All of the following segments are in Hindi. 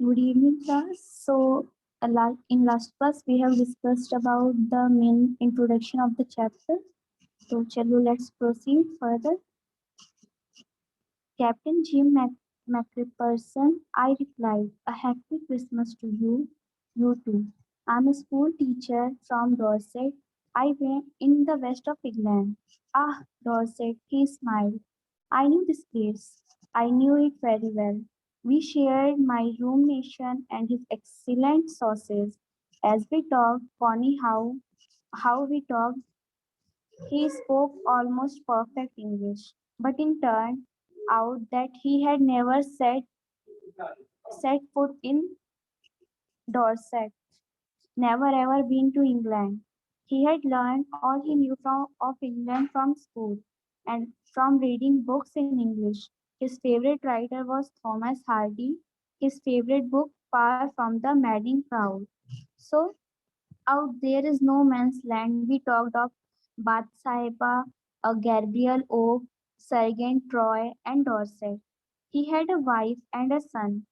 Good evening, class. In last class, we have discussed about the main introduction of the chapter. So, chalo, let's proceed further. Captain Jim McPherson, I replied, a happy Christmas to you. You too. I'm a school teacher from Dorset. I went in the west of England. Ah, Dorset, he smiled. I knew this place. I knew it very well. We shared my room nation and his excellent sauces. As we talked, Connie, how we talked, he spoke almost perfect English. But it turned out that he had never set foot in Dorset, never ever been to England. He had learned all he knew of England from school and from reading books in English. His favorite writer was Thomas Hardy. His favorite book, Far from the Madding Crowd. So, out there is no man's land. We talked of Bathsheba, Gabriel Oak, Sergeant Troy, and Dorset. He had a wife and a son,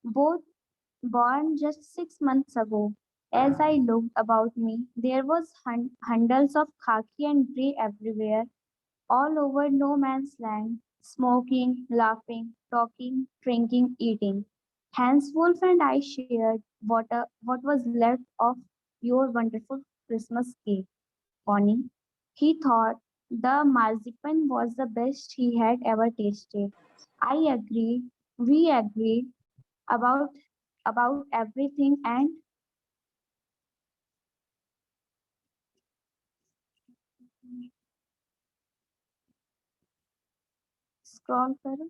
both born just 6 months ago. As I looked about me, there was hundreds of khaki and grey everywhere, all over no man's land, smoking, laughing, talking, drinking, eating. Hans Wolf and I shared what was left of your wonderful Christmas cake, Connie. He thought the marzipan was the best he had ever tasted. I agreed. We agreed about everything and scroll करो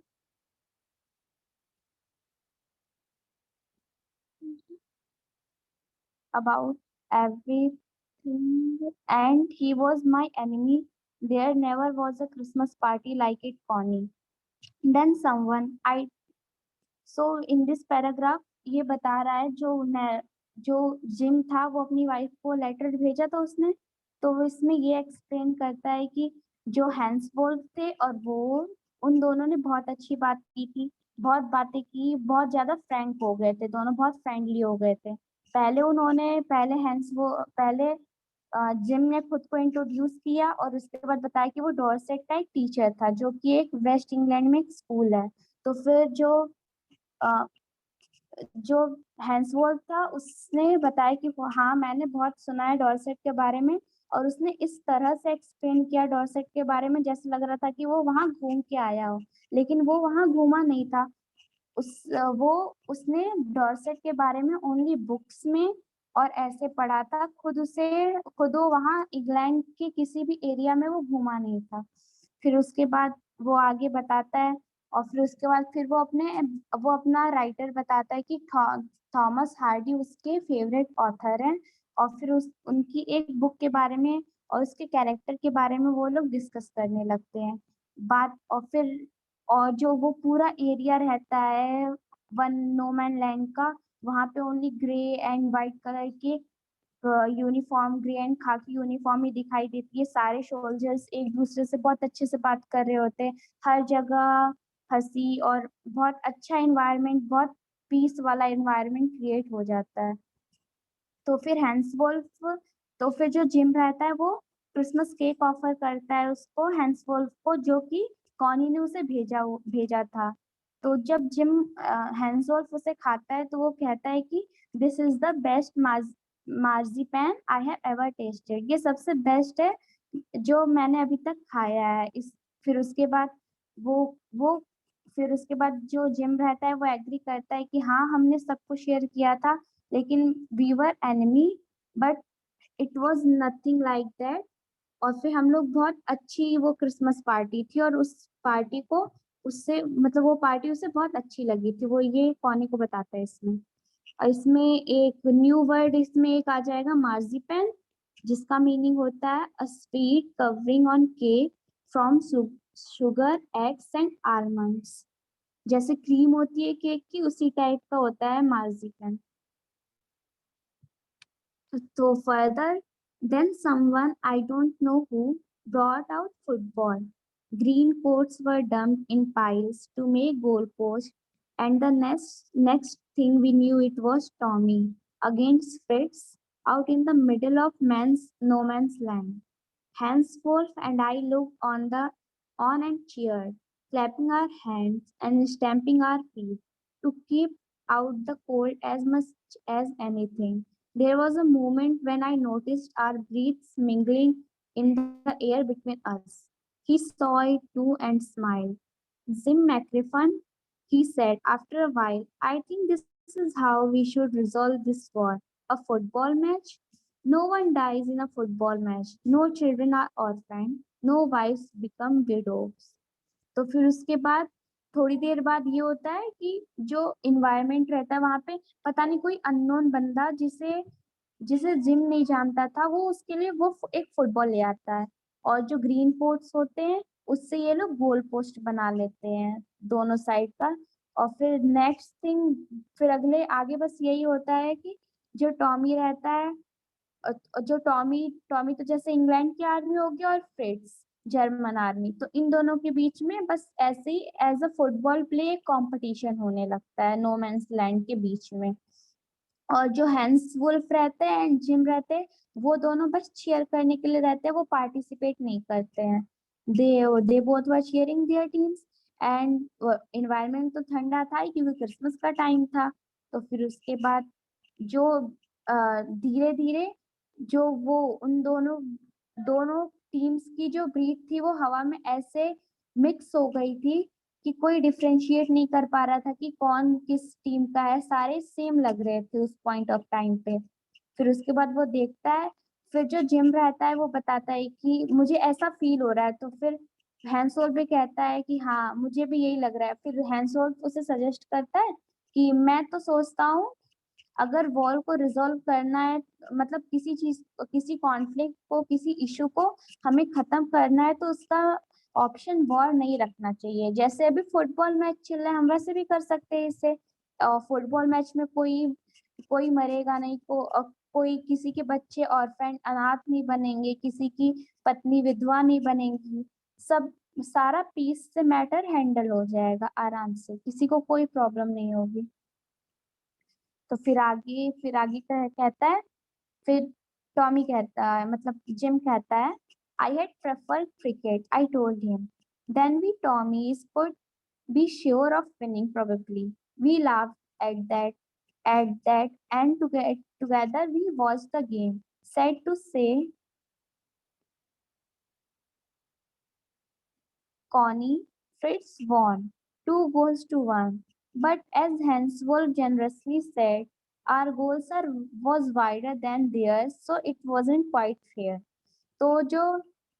about everything, and he was my enemy. There never was a Christmas party like it, Connie. Then someone I so in this paragraph ये बता रहा है जो जिम था वो अपनी वाइफ को लेटर भेजा था उसने, तो वो इसमें ये एक्सप्लेन करता है कि जो हैंसवोल्फ थे और वो उन दोनों ने बहुत अच्छी बात की थी, बहुत बातें की, बहुत ज्यादा फ्रैंक हो गए थे, दोनों बहुत फ्रेंडली हो गए थे। पहले जिम ने खुद को इंट्रोड्यूस किया और उसके बाद बताया कि वो डॉर्सेट का एक टीचर था जो कि एक वेस्ट इंग्लैंड में एक स्कूल है। तो फिर अ, जो हैंसवर्थ था उसने बताया कि हाँ मैंने बहुत सुना है डॉर्सेट के बारे में, और उसने इस तरह से एक्सप्लेन किया डॉर्सेट के बारे में जैसे लग रहा था कि वो वहां घूम के आया हो, लेकिन वो वहां घूमा नहीं था। वो उसने डॉर्सेट के बारे में ओनली बुक्स में और ऐसे पढ़ा था, खुद वो वहां इंग्लैंड के किसी भी एरिया में वो घूमा नहीं था। फिर उसके बाद वो आगे बताता है, और फिर उसके बाद फिर वो अपना राइटर बताता है कि थॉमस हार्डी उसके फेवरेट ऑथर हैं, और फिर उनकी एक बुक के बारे में और उसके कैरेक्टर के बारे में वो लोग डिस्कस करने लगते हैं बात। और जो वो पूरा एरिया रहता है वन नो मैन लैंड का, वहां पे only grey and white colour के यूनिफॉर्म, ग्रे एंड खाकी यूनिफॉर्म ही दिखाई देती है। सारे सोल्जर्स एक दूसरे से बहुत अच्छे से बात कर रहे होते हैं, हर जगह हंसी और बहुत अच्छा एनवायरनमेंट, बहुत पीस वाला एनवायरनमेंट क्रिएट हो जाता है। तो फिर तो फिर जो जिम रहता है वो क्रिसमस केक ऑफर करता है उसको, हैंसवोल्फ को, जो कि कॉनी ने उसे भेजा था। तो जब जिम हैंसवोल्फ उसे खाता है तो वो कहता है कि this is the best marzipan I have ever tasted, ये सबसे बेस्ट है जो मैंने अभी तक खाया है। इस फिर उसके बाद वो फिर उसके बाद जो जिम रहता है वो एग्री करता है कि हाँ हमने सब कुछ शेयर किया था, लेकिन we were enemy, but it was nothing like that. और फिर हम लोग बहुत अच्छी वो क्रिसमस पार्टी थी, और उस पार्टी को उससे मतलब वो पार्टी उसे बहुत अच्छी लगी थी, वो ये कॉनी को बताता है इसमें। और इसमें एक न्यू वर्ड इसमें एक आ जाएगा, मार्जिपैन, जिसका मीनिंग होता है a sweet covering on cake from sugar, eggs and almonds. जैसे क्रीम होती है केक की, उसी टाइप का होता है मार्जिपैन। So further, then someone I don't know who brought out football. Green coats were dumped in piles to make goalposts. And the next thing we knew, it was Tommy against Fritz out in the middle of no man's land. Hans Wolf and I looked on and cheered, clapping our hands and stamping our feet to keep out the cold as much as anything. There was a moment when I noticed our breaths mingling in the air between us. He saw it too and smiled. Jim McRiffan, he said after a while, I think this is how we should resolve this war. A football match? No one dies in a football match. No children are orphaned. No wives become widows. तो फिर उसके बाद थोड़ी देर बाद ये होता है कि जो इन्वायरमेंट रहता है वहां पे पता नहीं कोई अननोन बंदा जिसे जिसे जिम नहीं जानता था वो उसके लिए एक फुटबॉल ले आता है और जो ग्रीन पोर्ट्स होते हैं उससे ये लोग गोल पोस्ट बना लेते हैं दोनों साइड का। और फिर नेक्स्ट थिंग फिर अगले आगे बस यही होता है कि जो टॉमी रहता है जो टॉमी टॉमी तो जैसे इंग्लैंड की आर्मी होगी और फ्रिट्ज जर्मन आर्मी, तो इन दोनों के बीच में बस ऐसे ही as a football play competition होने लगता है नो मैंस लैंड के बीच में। और जो हैंस वुल्फ रहते हैं एंड जिम रहते हैं वो दोनों बस चीयर करने के लिए रहते हैं, वो पार्टिसिपेट नहीं करते हैं। They both were cheering their teams and environment तो ठंडा था ही क्योंकि क्रिसमस का टाइम था। तो फिर उसके बाद जो धीरे धीरे जो वो उन दोनों दोनों टीम्स की जो ब्रीथ थी वो हवा में ऐसे मिक्स हो गई थी कि कोई डिफरेंशिएट नहीं कर पा रहा था कि कौन किस टीम का है, सारे सेम लग रहे थे उस पॉइंट ऑफ टाइम पे। फिर उसके बाद वो देखता है, फिर जो जिम रहता है वो बताता है कि मुझे ऐसा फील हो रहा है, तो फिर हैंसोल्फ भी कहता है कि हाँ मुझे भी यही लग रहा है। फिर हैंसोल्फ उसे सजेस्ट करता है कि मैं तो सोचता हूँ अगर वॉर को रिजॉल्व करना है मतलब किसी कॉन्फ्लिक्ट को किसी इशू को हमें खत्म करना है तो उसका ऑप्शन वॉर नहीं रखना चाहिए। जैसे अभी फुटबॉल मैच चल रहा है हम वैसे भी कर सकते हैं इसे। फुटबॉल मैच में कोई कोई मरेगा नहीं, कोई किसी के बच्चे ऑर्फेन अनाथ नहीं बनेंगे, किसी की पत्नी विधवा नहीं बनेगी। सब सारा पीस से मैटर हैंडल हो जाएगा आराम से, किसी को कोई प्रॉब्लम नहीं होगी। तो फिर आगे कहता है, फिर टॉमी कहता है मतलब जिम कहता है I had prefer cricket I told him then we Tommy's could be sure of winning probably we love at that and together we watch the game sad to say Connie, Fritz won, 2 goals to 1. But as Hanswolf generously said, our was wider than theirs, so it wasn't quite fair. तो जो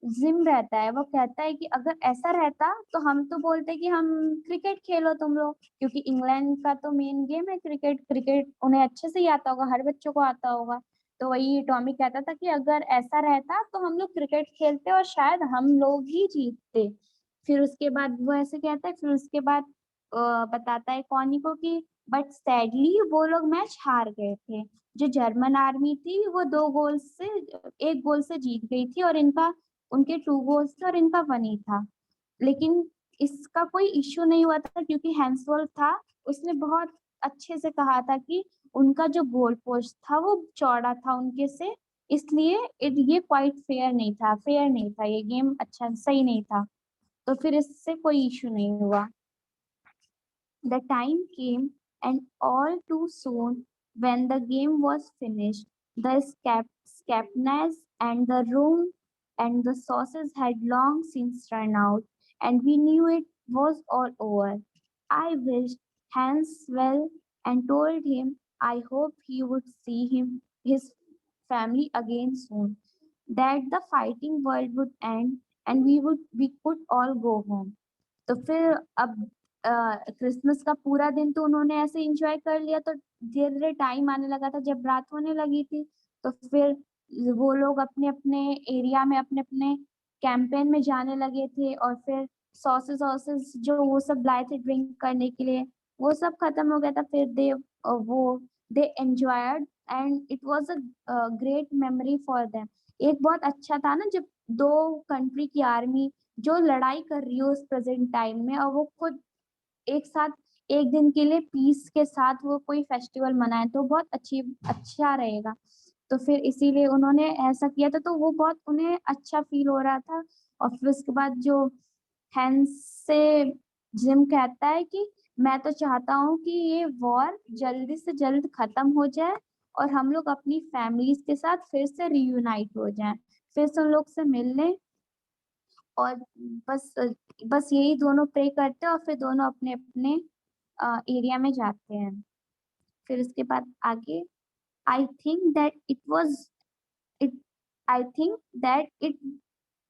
जिम रहता है वो कहता है कि अगर ऐसा रहता तो हम तो बोलते कि हम क्रिकेट खेलो तुम लोग, क्योंकि इंग्लैंड का तो मेन गेम है क्रिकेट, क्रिकेट उन्हें अच्छे से ही आता होगा, हर बच्चों को आता होगा। तो वही टॉमी कहता था कि अगर ऐसा रहता तो हम लोग क्रिकेट खेलते और शायद हम लोग ही जीतते। फिर उसके बाद वो ऐसे कहता है, फिर उसके बाद बताता है कॉनी को कि बट सैडली वो लोग मैच हार गए थे। जो जर्मन आर्मी थी वो 2 गोल से 1 गोल से जीत गई थी और इनका उनके 2 गोल्स थे और इनका 1 ही था। लेकिन इसका कोई इश्यू नहीं हुआ था क्योंकि हैंसवर्थ था, उसने बहुत अच्छे से कहा था कि उनका जो गोल पोस्ट था वो चौड़ा था उनके से, इसलिए ये क्वाइट फेयर नहीं था, ये गेम अच्छा सही नहीं था। तो फिर इससे कोई इश्यू नहीं हुआ। The time came, and all too soon, when the game was finished, the scapnas and the room and the sauces had long since run out, and we knew it was all over. I wished Hans well and told him I hoped he would see his family again soon, that the fighting world would end and we could all go home. तो फिर अब क्रिसमस का पूरा दिन तो उन्होंने ऐसे एंजॉय कर लिया, तो धीरे धीरे टाइम आने लगा था जब रात होने लगी थी। तो फिर वो लोग अपने अपने एरिया में अपने अपने कैंपेन में जाने लगे थे और फिर सॉसेस वॉसेस जो वो सब लाए थे ड्रिंक करने के लिए वो सब खत्म हो गया था। फिर they enjoyed and it was a great memory for them. एक बहुत अच्छा था ना जब दो कंट्री की आर्मी जो लड़ाई कर रही हो उस प्रेजेंट टाइम में और वो खुद एक साथ एक दिन के लिए पीस के साथ वो कोई फेस्टिवल मनाए तो बहुत अच्छा रहेगा। तो फिर इसीलिए उन्होंने ऐसा किया था, तो वो बहुत उन्हें अच्छा फील हो रहा था। और फिर उसके बाद जो हैंस से जिम कहता है कि मैं तो चाहता हूँ कि ये वॉर जल्दी से जल्द खत्म हो जाए और हम लोग अपनी फैमिलीज के साथ फिर से रियूनाइट हो जाएं, फिर से उन लोग से मिल लें। और बस बस यही दोनों प्रे करते हैं और फिर दोनों अपने अपने एरिया में जाते हैं। फिर उसके बाद आगे, I think that it was it I think that it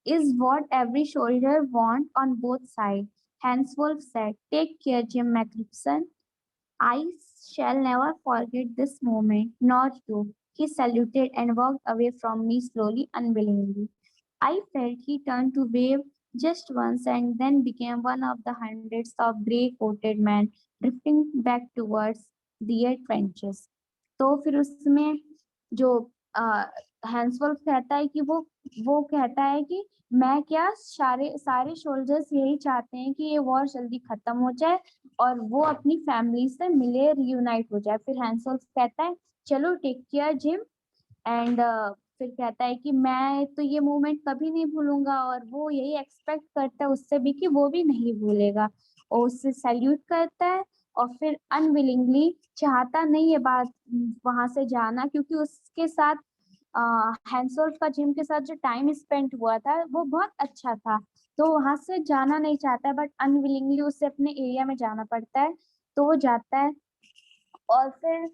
is what every soldier want on both sides. Hanswolf said, "Take care, Jim McGibson. I shall never forget this moment, nor you." He saluted and walked away from me slowly, unwillingly. I felt he turned to wave just once and then became one of the hundreds of grey-coated men drifting back towards their trenches. तो फिर उसमें जो हैंसवॉल्फ कहता है कि वो कहता है कि मैं क्या, सारे सारे सोल्जर्स यही चाहते हैं कि ये वॉर जल्दी खत्म हो जाए और वो अपनी फैमिली से मिले, रियूनाइट हो जाए। फिर हैंसवॉल्फ कहता है, चलो टेक केयर जिम। एंड फिर कहता है कि मैं तो ये मोमेंट कभी नहीं भूलूंगा, और वो यही एक्सपेक्ट करता है उससे भी कि वो भी नहीं भूलेगा, और उससे सैल्यूट करता है। और फिर अनविलिंगली, चाहता नहीं है बात वहां से जाना, क्योंकि उसके साथ हैंसोल्फ का जिम के साथ जो टाइम स्पेंड हुआ था वो बहुत अच्छा था, तो वहां से जाना नहीं चाहता है, बट अनविलिंगली उसे अपने एरिया में जाना पड़ता है, तो वो जाता है। और फिर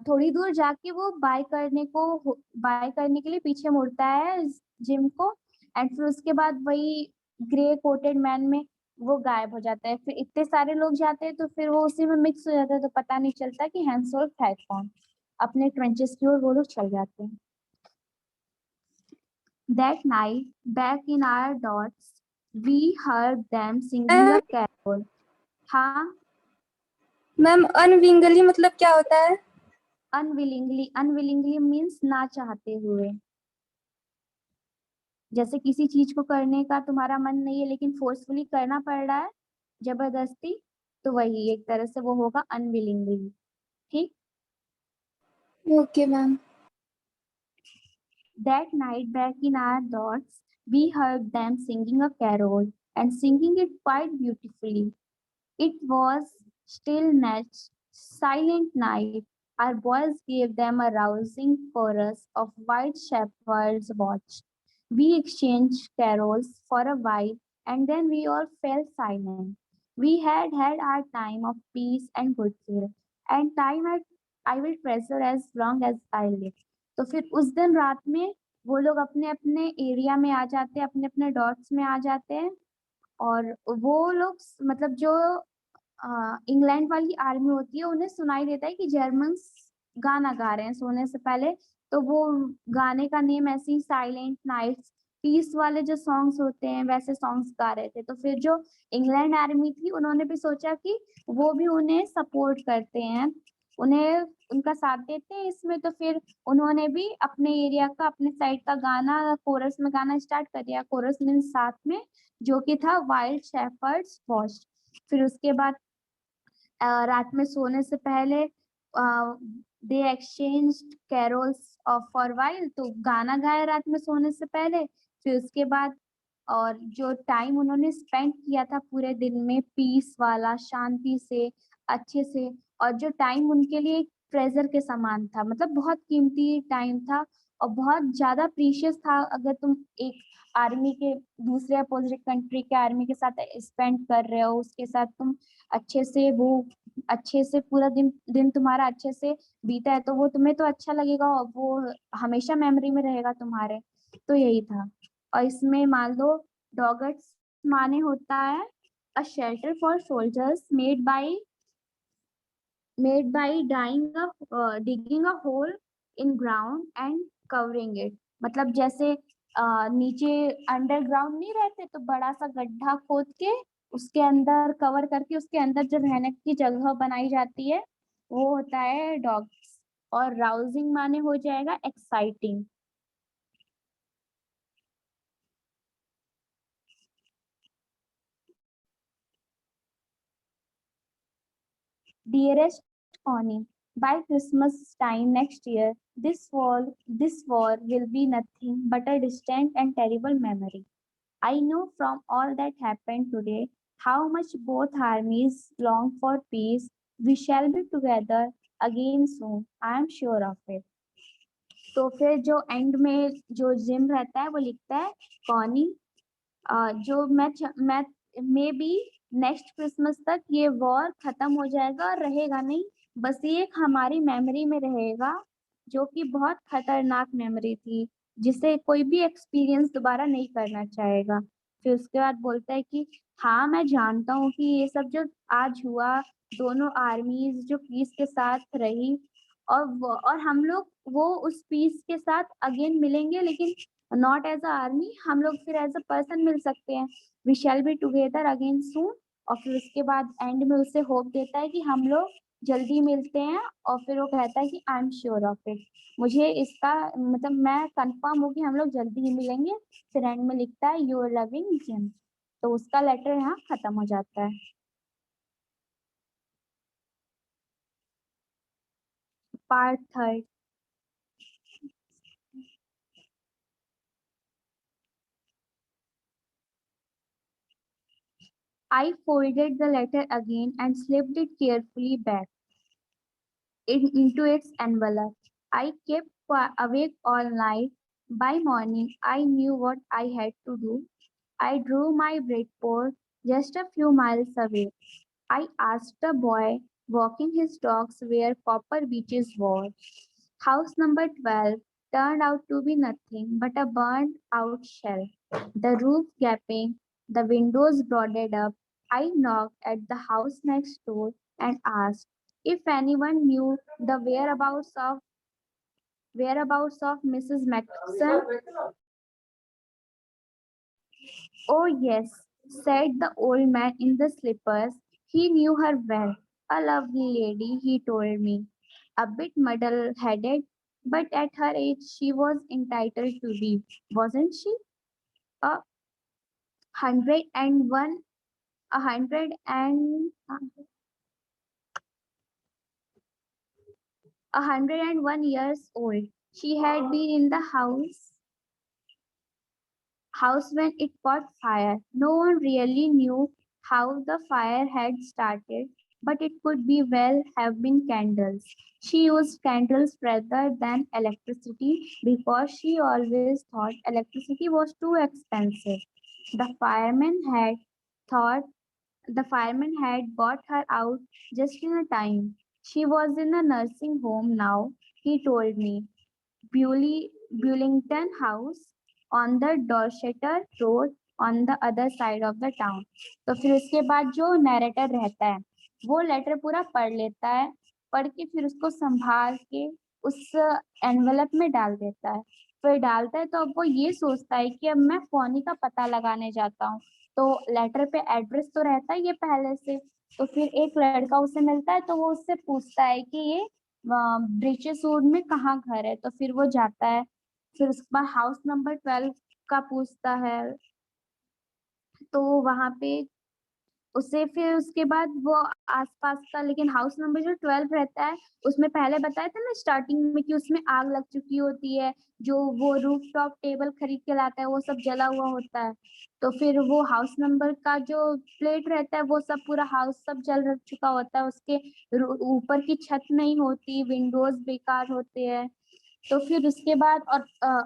थोड़ी दूर जाके वो बाय करने के लिए पीछे मुड़ता है जिम को। एंड फिर उसके बाद वही ग्रे कोटेड मैन में वो गायब हो जाता है। फिर इतने सारे लोग जाते हैं तो फिर वो उसी में मिक्स हो जाता है, तो पता नहीं चलता कि हैंसोल्फ है कौन। अपने ट्रेंचेस की ओर वो लोग चल जाते हैं। That night, back in our dots, we heard them singing a carol. हाँ, मैम अनविंगली मतलब क्या होता है? अनविलिंगली मीन्स ना चाहते हुए। जैसे किसी चीज को करने का तुम्हारा मन नहीं है लेकिन फोर्सफुली करना पड़ रहा है, जबरदस्ती, तो वही एक तरह से वो होगा अनविलिंगली। ठीक। Okay ma'am. That night, back in our dots, we heard them singing a carol and singing it quite beautifully. It was still night, silent night. Our boys gave them a rousing chorus of white shepherds watched. We exchanged carols for a while and then we all fell silent. We had had our time of peace and goodwill, and time I will treasure as long as I live. तो फिर उस दिन रात में वो लोग अपने अपने एरिया में आ जाते हैं, अपने अपने डॉट्स में आ जाते हैं। और वो लोग मतलब जो इंग्लैंड वाली आर्मी होती है उन्हें सुनाई देता है कि जर्मन्स गाना गा रहे हैं सोने से पहले। तो वो गाने का नेम ऐसे ही साइलेंट नाइट्स, पीस वाले जो सॉन्ग्स होते हैं वैसे सॉन्ग्स गा रहे थे। तो फिर जो इंग्लैंड आर्मी थी उन्होंने भी सोचा कि वो भी उन्हें सपोर्ट करते हैं, उन्हें उनका साथ देते हैं इसमें। तो फिर उन्होंने भी अपने एरिया का, अपने साइड का गाना कोरस में गाना स्टार्ट कर दिया। कोरस मीन्स साथ में, जो कि था वाइल्ड शेफर्ड्स वॉच। फिर उसके बाद रात में सोने से पहले they exchange carols of for while, तो गाना गाया रात में सोने से पहले। फिर उसके बाद और जो टाइम उन्होंने स्पेंड किया था पूरे दिन में पीस वाला, शांति से, अच्छे से, और जो टाइम उनके लिए एक ट्रेजर के समान था, मतलब बहुत कीमती टाइम था और बहुत ज्यादा प्रीशियस था। अगर तुम एक आर्मी के, दूसरे अपोजिट कंट्री के आर्मी के साथ स्पेंड कर रहे हो, उसके साथ तुम अच्छे से वो अच्छे से पूरा दिन दिन तुम्हारा अच्छे से बीता है, तो वो तुम्हें तो अच्छा लगेगा और वो हमेशा मेमोरी में रहेगा तुम्हारे। तो यही था। और इसमें मान लो डॉगट्स माने होता है a shelter for soldiers made by digging a hole in ground and covering it। मतलब जैसे नीचे अंडरग्राउंड नहीं रहते तो बड़ा सा गड्ढा खोद के उसके अंदर कवर करके उसके अंदर जो रहने की जगह बनाई जाती है वो होता है डॉग्स। और राउजिंग माने हो जाएगा exciting. Dearest Connie, by Christmas time next year, this war will be nothing but a distant and terrible memory. I know from all that happened today how much both armies long for peace. We shall be together again soon. I am sure of it. तो फिर जो एंड में जो जिम रहता है वो लिखता है कॉनी जो मैं मे बी नेक्स्ट क्रिसमस तक ये वॉर खत्म हो जाएगा और रहेगा नहीं, बस ये एक हमारी मेमोरी में रहेगा जो कि बहुत खतरनाक मेमोरी थी जिसे कोई भी एक्सपीरियंस दोबारा नहीं करना चाहेगा। फिर उसके बाद बोलता है कि हाँ मैं जानता हूँ कि ये सब जो आज हुआ, दोनों आर्मीज जो पीस के साथ रही और हम लोग वो उस पीस के साथ अगेन मिलेंगे, लेकिन नॉट एज अ आर्मी, हम लोग फिर एज अ पर्सन मिल सकते हैं। We shall be together again soon. और फिर उसके बाद एंड में उसे होप देता है कि हम लोग जल्दी मिलते हैं और फिर वो कहता है कि I am sure of it, मुझे इसका मतलब मैं कंफर्म हूँ कि हम लोग जल्दी ही मिलेंगे। फिर एंड में लिखता है योर लविंग जिम। तो उसका लेटर यहाँ खत्म हो जाता है। Part third. I folded the letter again and slipped it carefully back into its envelope. I kept awake all night. By morning, I knew what I had to do. I drew my breadboard just a few miles away. I asked a boy walking his dogs where copper beaches were. House number 12 turned out to be nothing but a burned out shell. The roof gaping, the windows boarded up. I knocked at the house next door and asked if anyone knew the whereabouts of Mrs. Maxson. Oh, yes, said the old man in the slippers. He knew her well. A lovely lady, he told me. A bit muddle headed, but at her age she was entitled to be, wasn't she? A 101, 101 years old. She had been in the house when it caught fire. No one really knew how the fire had started, but it could be well have been candles. She used candles rather than electricity because she always thought electricity was too expensive. The fireman had thought the fireman had got her out just in a time. She was in a nursing home now, he told me. Bullington House on the Dorchester Road on the other side of the town. तो फिर उसके बाद जो नैरेटर रहता है वो लेटर पूरा पढ़ लेता है, पढ़ के फिर उसको संभाल के उस एनवेलप में डाल देता है। फिर डालता है तो अब वो ये सोचता है कि अब मैं फोनी का पता लगाने जाता हूँ। तो लेटर पे एड्रेस तो रहता है ये पहले से। तो फिर एक लड़का उसे मिलता है तो वो उससे पूछता है कि ये ब्रिचेस रोड में कहाँ घर है। तो फिर वो जाता है, फिर उसके बाद हाउस नंबर 12 का पूछता है तो वहां पे उसे फिर उसके बाद वो आसपास का, लेकिन हाउस नंबर जो 12 रहता है उसमें पहले बताया था ना स्टार्टिंग में कि उसमें आग लग चुकी होती है, जो वो रूफ टॉप टेबल खरीद के लाता है वो सब जला हुआ होता है। तो फिर वो हाउस नंबर का जो प्लेट रहता है वो सब पूरा हाउस सब जल चुका होता है, उसके ऊपर की छत नहीं होती, विंडोज बेकार होते हैं। तो फिर उसके बाद और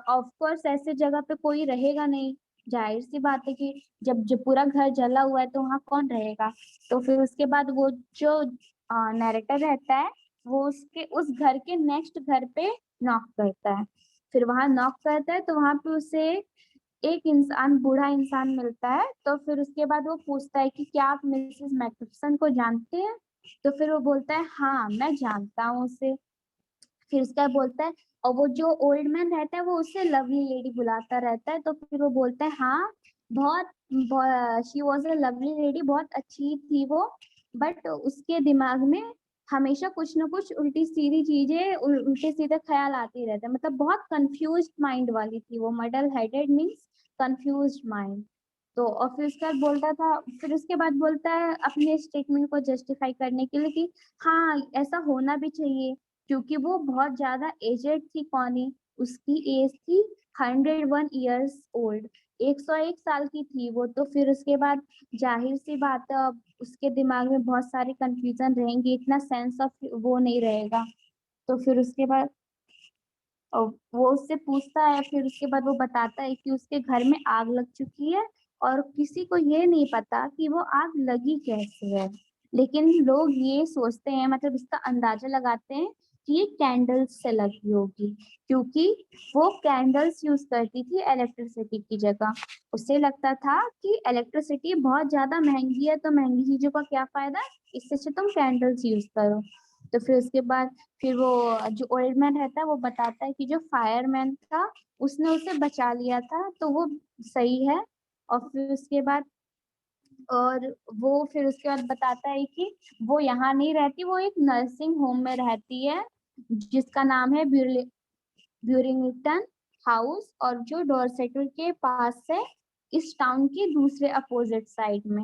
ऑफ कोर्स ऐसे जगह पे कोई रहेगा नहीं, जाहिर सी बात है कि जब पूरा घर जला हुआ है तो वहाँ कौन रहेगा। तो फिर उसके बाद वो जो नैरेटर रहता है वो उसके उस घर के नेक्स्ट घर पे नॉक करता है। फिर वहां नॉक करता है तो वहां पे उसे एक इंसान, बूढ़ा इंसान मिलता है। तो फिर उसके बाद वो पूछता है कि क्या आप मिसेस मैकफिसन को जानते हैं। तो फिर वो बोलता है हाँ मैं जानता हूँ उसे। फिर उसका बोलता है, और वो जो ओल्ड मैन रहता है वो उससे लवली लेडी बुलाता रहता है। तो फिर वो बोलता है हाँ बहुत, she was a lovely lady, बहुत अच्छी थी वो, बट उसके दिमाग में हमेशा कुछ ना कुछ उल्टी सीधी चीजें, उल्टे सीधे ख्याल आते रहते हैं, मतलब बहुत कंफ्यूज्ड माइंड वाली थी वो। मडल हेडेड मीन्स कंफ्यूज्ड माइंड। तो और फिर उसके बाद बोलता था, फिर उसके बाद बोलता है अपने स्टेटमेंट को जस्टिफाई करने के लिए कि हाँ ऐसा होना भी चाहिए, क्योंकि वो बहुत ज्यादा एजेड थी कॉनी, उसकी एज थी 101 ईयर्स ओल्ड, 101 साल की थी वो। तो फिर उसके बाद जाहिर सी बात है अब उसके दिमाग में बहुत सारी कंफ्यूजन रहेंगी, इतना सेंस ऑफ वो नहीं रहेगा। तो फिर उसके बाद और वो उससे पूछता है, फिर उसके बाद वो बताता है कि उसके घर में आग लग चुकी है और किसी को ये नहीं पता कि वो आग लगी कैसे है। लेकिन लोग ये सोचते हैं, मतलब इसका अंदाजा लगाते हैं कि ये कैंडल्स से लगी होगी, क्योंकि वो कैंडल्स यूज करती थी इलेक्ट्रिसिटी की जगह। उसे लगता था कि इलेक्ट्रिसिटी बहुत ज्यादा महंगी है, तो महंगी चीजों का क्या फायदा, इससे अच्छा तुम कैंडल्स यूज करो। तो फिर उसके बाद फिर वो जो ओल्ड मैन रहता है वो बताता है कि जो फायरमैन था उसने उसे बचा लिया था, तो वो सही है। और फिर उसके बाद और वो फिर उसके बाद बताता है कि वो यहाँ नहीं रहती, वो एक नर्सिंग होम में रहती है जिसका नाम है ब्यूरिंगटन हाउस, और जो डॉर्सेटर के पास है, इस टाउन के दूसरे अपोजिट साइड में।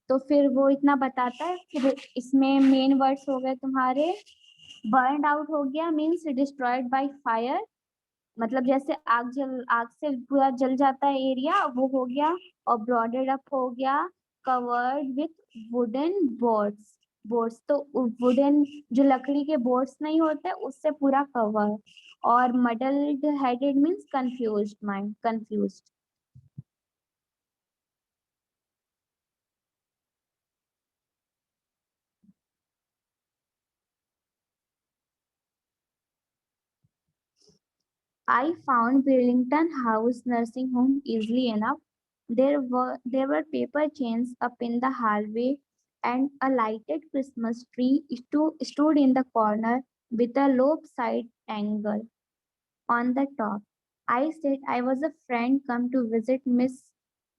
तो फिर वो इतना बताता है, फिर इसमें मेन वर्ड्स हो गए तुम्हारे, बर्न आउट हो गया मीन्स डिस्ट्रॉयड बाय फायर, मतलब जैसे आग से पूरा जल जाता है एरिया, वो हो गया। और ब्रॉडेड अप हो गया, covered with wooden boards, boards तो वुडन जो लकड़ी के बोर्ड्स नहीं होते उससे पूरा कवर। और muddled headed means confused mind, confused. I found Burlington House nursing home easily enough. There were paper chains up in the hallway, and a lighted Christmas tree stood in the corner with a lopsided angle on the top. I said I was a friend come to visit Miss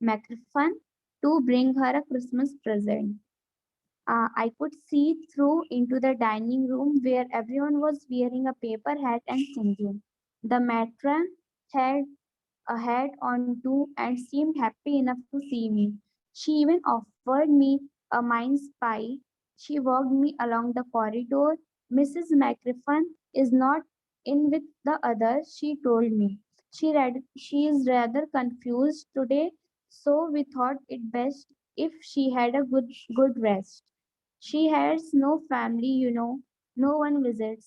McFun to bring her a Christmas present. I could see through into the dining room where everyone was wearing a paper hat and singing. The matron had a hat on too and seemed happy enough to see me. She even offered me a mince pie. She walked me along the corridor. Mrs. McGriffin is not in with the others, she told me. She is rather confused today, so we thought it best if she had a good rest. She has no family, no one visits.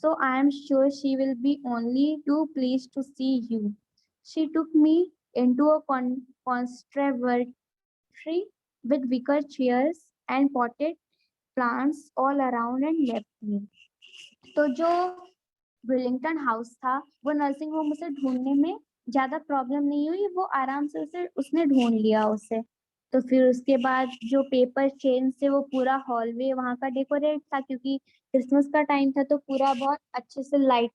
So I am sure she will be only too pleased to see you. She took me into a conservatory with wicker chairs and potted plants all around and left me. तो जो विलिंगटन हाउस था वो नर्सिंग होम उसे ढूंढने में ज्यादा प्रॉब्लम नहीं हुई, वो आराम से उसे उसने ढूंढ लिया उसे। तो फिर उसके बाद जो पेपर चेन से वो पूरा हॉलवे वहां का डेकोरेट था, क्योंकि क्रिसमस का टाइम था तो पूरा बहुत अच्छे से लाइट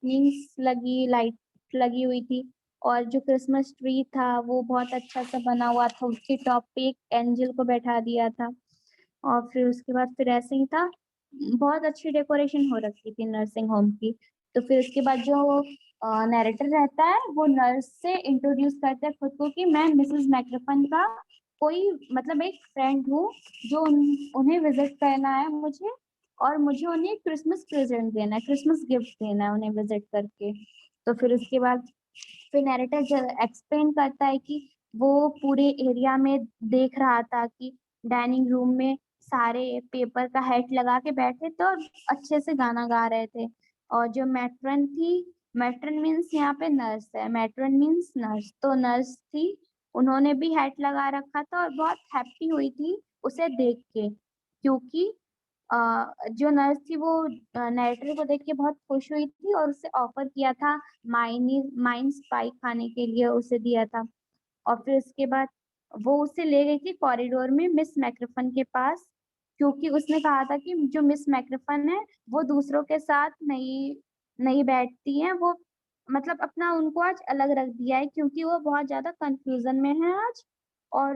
लगी हुई थी। और जो क्रिसमस ट्री था वो बहुत अच्छा सा बना हुआ था, उसके टॉप पे एक एंजल को बैठा दिया था। और फिर उसके बाद फिर ऐसे ही था, बहुत अच्छी डेकोरेशन हो रखी थी नर्सिंग होम की। तो फिर उसके बाद जो नैरेटर रहता है वो नर्स से इंट्रोड्यूस करता है खुद को कि मैं मिसेस मैक्रफन का कोई मतलब एक फ्रेंड हूँ, जो उन्हें विजिट करना है मुझे, और मुझे उन्हें क्रिसमस प्रेजेंट देना है, क्रिसमस गिफ्ट देना है उन्हें विजिट करके। तो फिर उसके बाद फिर नैरेटर एक्सप्लेन करता है कि वो पूरे एरिया में देख रहा था कि डाइनिंग रूम में सारे पेपर का हेड लगा के बैठे थे और अच्छे से गाना गा रहे थे। और जो मैट्रन थी, मैट्रन मीन्स यहाँ पे नर्स है, मैट्रन मीन्स नर्स, तो नर्स थी, उन्होंने भी हेड लगा रखा था और बहुत हैप्पी हुई थी उसे देख के, क्योंकि जो नर्स थी वो नैरेटर को देख के बहुत खुश हुई थी और उसे ऑफर किया था माइंस पाई खाने के लिए उसे दिया था। और फिर उसके बाद वो उसे ले गई थी कॉरिडोर में मिस मैक्रफन के पास, क्योंकि उसने कहा था कि जो मिस मैक्रफन है वो दूसरों के साथ नहीं नहीं बैठती है, वो मतलब अपना उनको आज अलग रख दिया है क्योंकि वो बहुत ज्यादा कंफ्यूजन में है आज। और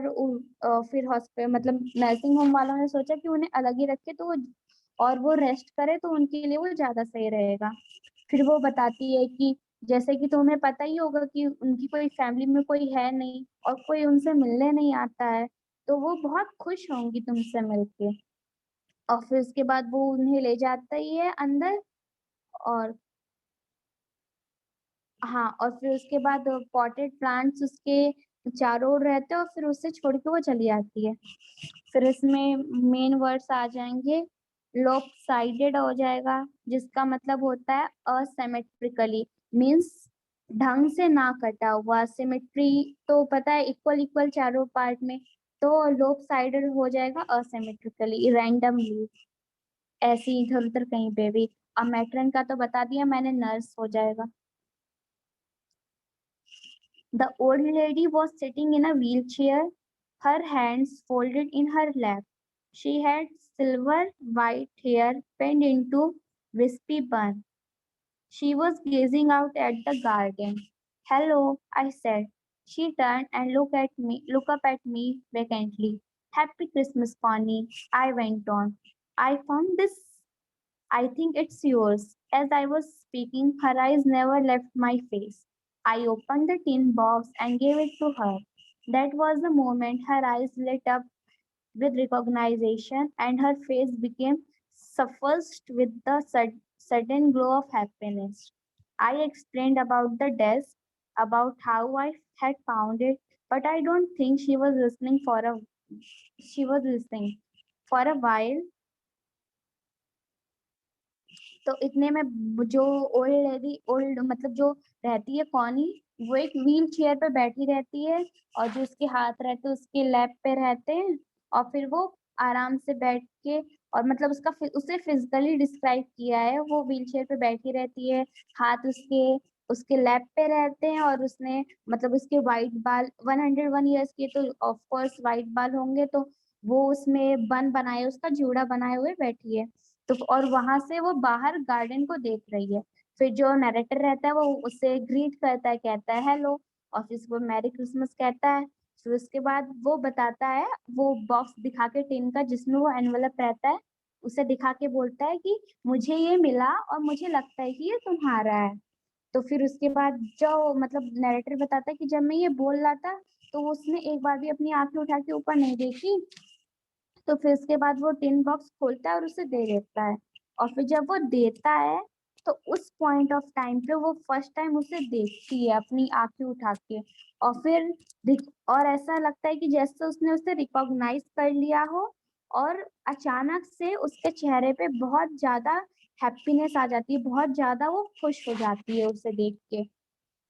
फिर हॉस्पिटल मतलब नर्सिंग होम वालों ने सोचा कि उन्हें अलग ही रखे तो वो और वो रेस्ट करे तो उनके लिए वो ज्यादा सही रहेगा। फिर वो बताती है कि जैसे कि तुम्हें पता ही होगा कि उनकी कोई फैमिली में कोई है नहीं और कोई उनसे मिलने नहीं आता है, तो वो बहुत खुश होंगी तुमसे मिलके। और फिर उसके बाद वो उन्हें ले जाता ही है अंदर। और हाँ, और फिर उसके बाद पॉटेड प्लांट्स उसके चारों ओर रहते हैं और फिर उससे छोड़ के वो चली जाती है। फिर इसमें मेन वर्ड्स आ जाएंगे, lopsided हो जाएगा, जिसका मतलब होता है असिमेट्रिकली, मीन्स ढंग से ना कटा हुआ। सिमेट्री तो पता है, इक्वल इक्वल चारों पार्ट में, तो lopsided हो जाएगा असिमेट्रिकली, रैंडमली, ऐसे इधर उधर कहीं पे भी। अब मैट्रन का तो बता दिया मैंने, नर्स हो जाएगा। The old lady was sitting in a wheelchair, her hands folded in her lap. She had silver white hair pinned into wispy bun. She was gazing out at the garden. Hello, I said. She turned and looked up at me vacantly. Happy Christmas, Connie, I went on. I found this. I think it's yours. As I was speaking, her eyes never left my face. I opened the tin box and gave it to her. That was the moment her eyes lit up with recognition and her face became suffused with the sudden glow of happiness. I explained about the desk, about how I had found it, but I don't think she was listening. For a while, तो इतने में जो ओल्ड मतलब जो रहती है कॉनी, वो एक व्हील चेयर पे बैठी रहती है और जो उसके हाथ रहते हैं उसके लैप पे रहते हैं। और फिर वो आराम से बैठ के, और मतलब उसे फिजिकली डिस्क्राइब किया है, वो व्हील चेयर पे बैठी रहती है, हाथ उसके उसके लैप पे रहते हैं, और उसने मतलब उसके वाइट बाल, 101 ईयर्स के तो ऑफ कोर्स वाइट बाल होंगे, तो वो उसमें बन बनाए, उसका जूड़ा बनाए हुए बैठी है। तो और वहां से वो बाहर गार्डन को देख रही है। फिर जो नरेटर रहता है वो उससे ग्रीट करता है, कहता है हेलो, और फिर वो मैरी क्रिसमस कहता है। फिर उसके बाद वो बताता है, वो बॉक्स दिखा के टिन का जिसमें वो एनवलप रहता है, उसे दिखा के बोलता है कि मुझे ये मिला और मुझे लगता है कि ये तुम्हारा है। तो फिर उसके बाद जो मतलब नरेटर बताता है कि जब मैं ये बोल रहा था तो उसने एक बार भी अपनी आंखें उठा के ऊपर नहीं देखी। तो फिर उसके बाद वो टिन बॉक्स खोलता है और उसे दे देता है। और फिर जब वो देता है तो उस पॉइंट ऑफ टाइम पे वो फर्स्ट टाइम उसे देखती है अपनी आंखें उठा के। और फिर और ऐसा लगता है कि जैसे उसने उसे रिकॉग्नाइज कर लिया हो, और अचानक से उसके चेहरे पे बहुत ज्यादा हैप्पीनेस आ जाती है, बहुत ज्यादा वो खुश हो जाती है उसे देख के।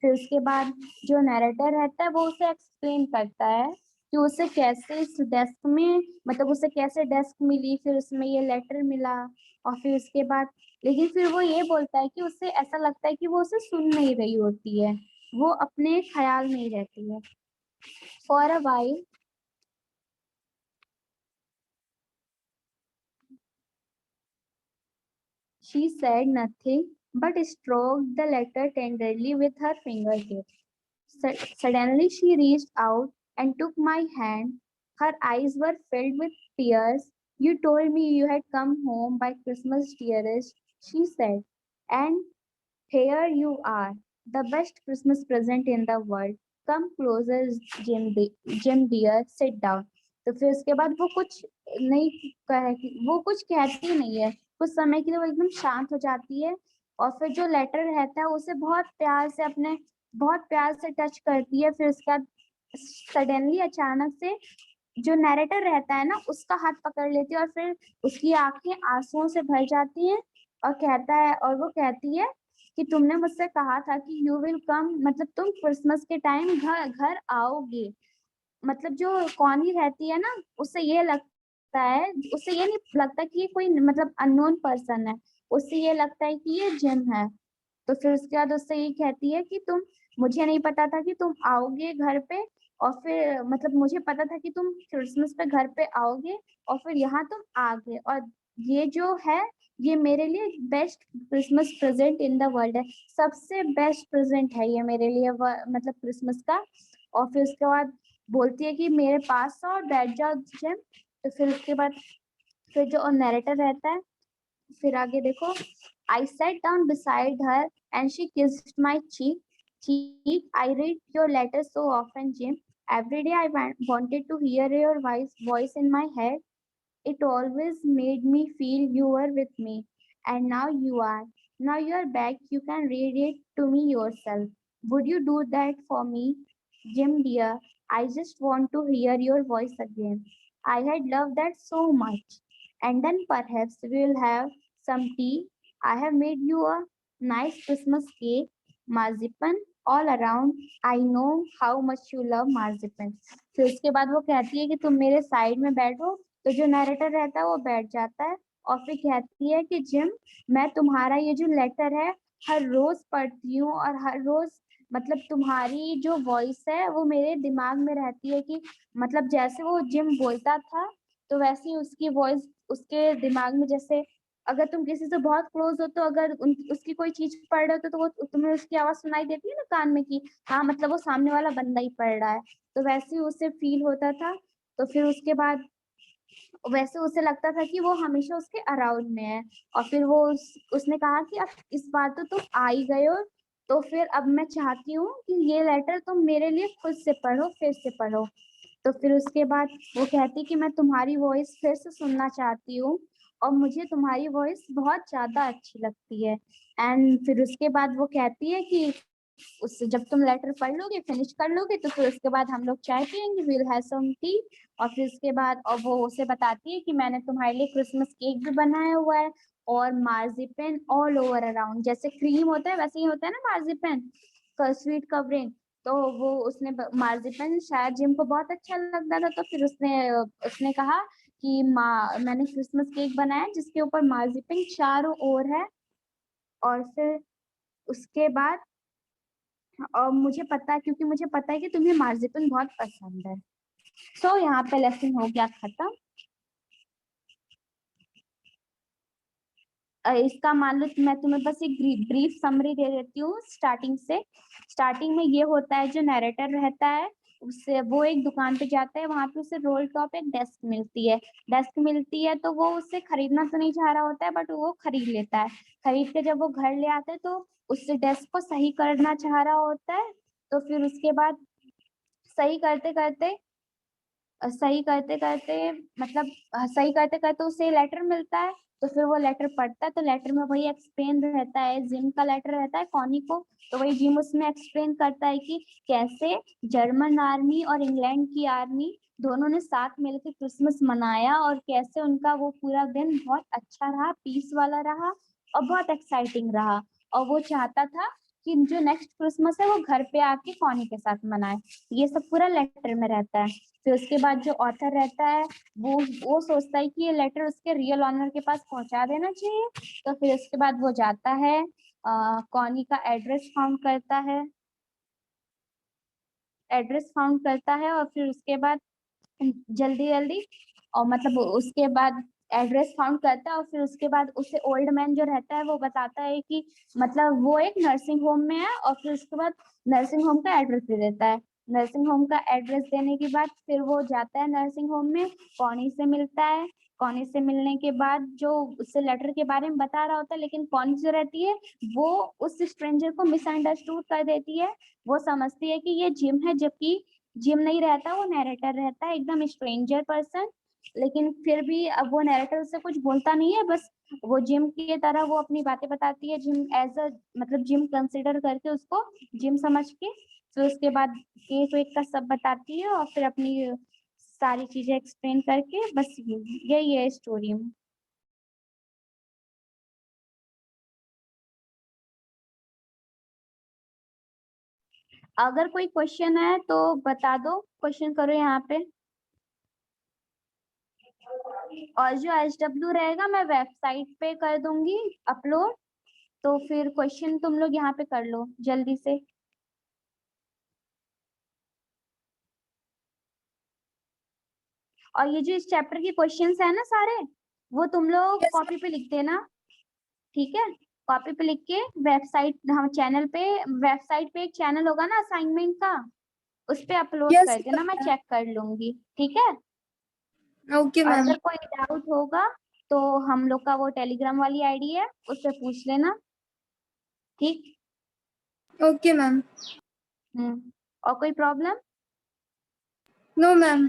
फिर उसके बाद जो नैरेटर रहता है वो उसे एक्सप्लेन करता है कि उसे कैसे इस डेस्क में, मतलब उसे कैसे डेस्क मिली, फिर उसमें ये लेटर मिला। और फिर उसके बाद लेकिन फिर वो ये बोलता है कि उसे ऐसा लगता है कि वो उसे सुन नहीं रही होती है, वो अपने ख्याल में ही रहती है। For a while she said nothing but stroked the letter tenderly with her fingertips. Suddenly she reached out and took my hand. Her eyes were filled with tears. You told me you had come home by Christmas, dearest, she said. And here you are, the best Christmas present in the world. Come closer, Jim dear, sit down. तो फिर उसके बाद वो कुछ नहीं वो कुछ कहती नहीं है, कुछ समय के लिए वो एकदम शांत हो जाती है। और फिर जो लेटर रहता है उसे बहुत प्यार से टच करती है। फिर उसके बाद सडनली अचानक से जो नैरेटर रहता है ना उसका हाथ पकड़ लेती है, और फिर उसकी आंखें आंसुओं से भर जाती हैं। और वो कहती है कि तुमने मुझसे कहा था कि यू विल कम, मतलब तुम क्रिसमस के टाइम घर घर आओगे। मतलब जो कॉनी रहती है ना, उसे ये नहीं लगता कि ये कोई मतलब अननोन पर्सन है, उसे ये लगता है कि ये जिम है। तो फिर उसके बाद उससे ये कहती है कि तुम, मुझे नहीं पता था कि तुम आओगे घर पे, और फिर मतलब मुझे पता था कि तुम क्रिसमस पे घर पे आओगे, और फिर यहाँ तुम आ गए, और ये जो है ये मेरे लिए best Christmas present in the world है, सबसे बेस्ट प्रेजेंट है ये मेरे लिए मतलब क्रिसमस का। और फिर उसके बाद बोलती है कि मेरे पास आओ, बैठ जाओ जिम। तो फिर उसके बाद फिर जो नैरेटर रहता है, फिर आगे देखो, I sat down beside her and she kissed my cheek. I read your letters so often, Jim. Every day I wanted to hear your voice in my head. It always made me feel you were with me. And now you are. Now you are back. You can read it to me yourself. Would you do that for me? Jim dear, I just want to hear your voice again. I had loved that so much. And then perhaps we'll have some tea. I have made you a nice Christmas cake, marzipan all around. I know how much you love marzipan. फिर उसके बाद वो कहती है कि तुम मेरे साइड में बैठो, तो जो नरेटर रहता है वो बैठ जाता है और फिर कहती है कि जिम, मैं तुम्हारा ये जो लेटर है हर रोज पढ़ती हूँ और हर रोज मतलब तुम्हारी जो वॉइस है वो मेरे दिमाग में रहती है कि मतलब जैसे वो जिम बोलता था तो वैसे ही उसकी वॉइस उसके दिमाग में, जैसे अगर तुम किसी से बहुत क्लोज हो तो अगर उसकी कोई चीज पढ़ रहे हो तो वो तुम्हें उसकी आवाज सुनाई देती है ना कान में कि हाँ मतलब वो सामने वाला बंदा ही पढ़ रहा है, तो वैसे ही उसे फील होता था। तो फिर उसके बाद वैसे उसे लगता था कि वो हमेशा उसके अराउंड में है। और फिर वो उसने कहा कि अब इस बार तो तुम आ ही गए हो, तो फिर अब मैं चाहती हूँ कि ये लेटर तुम मेरे लिए खुद से पढ़ो, फिर से पढ़ो। तो फिर उसके बाद वो कहती कि मैं तुम्हारी वॉइस फिर से सुनना चाहती हूँ और मुझे तुम्हारी वॉइस बहुत ज्यादा अच्छी लगती है। एंड फिर उसके बाद वो कहती है कि उससे जब तुम लेटर पढ़ लोगे, फिनिश कर लोगे, तो फिर उसके बाद हम लोग चाय पियेंगे, विल हैव सम टी। और फिर उसके बाद और वो उसे बताती है कि मैंने तुम्हारे लिए क्रिसमस केक भी बनाया हुआ है और मार्जिपन ऑल ओवर अराउंड, जैसे क्रीम होता है वैसे ही होता है ना मार्जिपन का स्वीट कवरिंग। तो वो उसने मार्जिपन शायद जिम को बहुत अच्छा लगता था, तो फिर उसने उसने कहा कि मैंने क्रिसमस केक बनाया जिसके ऊपर मार्जिपन चारों ओर है। और फिर उसके बाद और मुझे पता है, क्योंकि मुझे पता है कि तुम्हें मार्जिपन बहुत पसंद है। सो यहाँ पे लेसन हो गया खत्म। इसका मान लो मैं तुम्हें बस एक ब्रीफ समरी दे देती हूँ स्टार्टिंग से। स्टार्टिंग में ये होता है, जो नरेटर रहता है उससे वो एक दुकान पे जाता है, वहां पे उसे रोल टॉप एक डेस्क मिलती है तो वो उससे खरीदना तो नहीं चाह रहा होता है बट वो खरीद लेता है। खरीद के जब वो घर ले आता है तो उससे डेस्क को सही करना चाह रहा होता है। तो फिर उसके बाद सही करते करते सही करते करते उसे लेटर मिलता है। तो फिर वो लेटर पढ़ता है तो लेटर में वही एक्सप्लेन रहता है, जिम का लेटर रहता है कॉनी को। तो वही जिम उसमें एक्सप्लेन करता है कि कैसे जर्मन आर्मी और इंग्लैंड की आर्मी दोनों ने साथ मिलकर क्रिसमस मनाया और कैसे उनका वो पूरा दिन बहुत अच्छा रहा, पीस वाला रहा और बहुत एक्साइटिंग रहा। और वो चाहता था कि जो नेक्स्ट क्रिसमस है वो घर पे आके कॉनी के साथ मनाए। ये सब पूरा लेटर में रहता है। फिर उसके बाद जो ऑथर रहता है वो सोचता है कि ये लेटर उसके रियल ऑनर के पास पहुंचा देना चाहिए। तो फिर उसके बाद वो जाता है, कॉनी का एड्रेस फाउंड करता है और फिर उसके बाद जल्दी जल्दी और मतलब उसके बाद एड्रेस फाउंड करता है और फिर उसके बाद उसे ओल्ड मैन जो रहता है वो बताता है कि मतलब वो एक नर्सिंग होम में है। और फिर उसके बाद नर्सिंग होम का एड्रेस दे देता है। नर्सिंग होम का एड्रेस देने के बाद फिर वो जाता है नर्सिंग होम में, कॉनी से मिलता है। कॉनी से मिलने के बाद जो उससे लेटर के बारे में बता रहा होता है, लेकिन कॉनी जो रहती है वो उस स्ट्रेंजर को मिसअंडरस्टूड कर देती है। वो समझती है कि ये जिम है, जबकि जिम नहीं रहता, वो नैरेटर रहता है, एकदम स्ट्रेंजर पर्सन। लेकिन फिर भी अब वो नैरेटर उससे कुछ बोलता नहीं है, बस वो जिम की तरह वो अपनी बातें बताती है, जिम एज अ मतलब जिम कंसिडर करके उसको जिम समझ के। फिर उसके बाद केक वेक का सब बताती है और फिर अपनी सारी चीजें एक्सप्लेन करके बस यही है स्टोरी में। अगर कोई क्वेश्चन है तो बता दो, क्वेश्चन करो यहाँ पे। और जो HW रहेगा मैं वेबसाइट पे कर दूंगी अपलोड, तो फिर क्वेश्चन तुम लोग यहाँ पे कर लो जल्दी से। और ये जो इस चैप्टर के क्वेश्चंस है ना सारे, वो तुम लोग यस कॉपी पे लिख देना, ठीक है। कॉपी पे लिख के वेबसाइट, हम चैनल पे, वेबसाइट पे एक चैनल होगा ना असाइनमेंट का, उस पे अपलोड यस कर देना, मैं चेक कर लूंगी, ठीक है। ओके और मैम। अगर कोई डाउट होगा तो हम लोग का वो टेलीग्राम वाली आईडी है, उससे पूछ लेना, ठीक। Okay ma'am. और कोई प्रॉब्लम? No ma'am.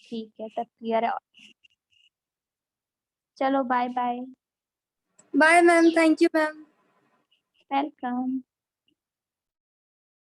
ठीक है, तब क्लियर है। चलो bye bye. Bye ma'am, thank you ma'am. Welcome.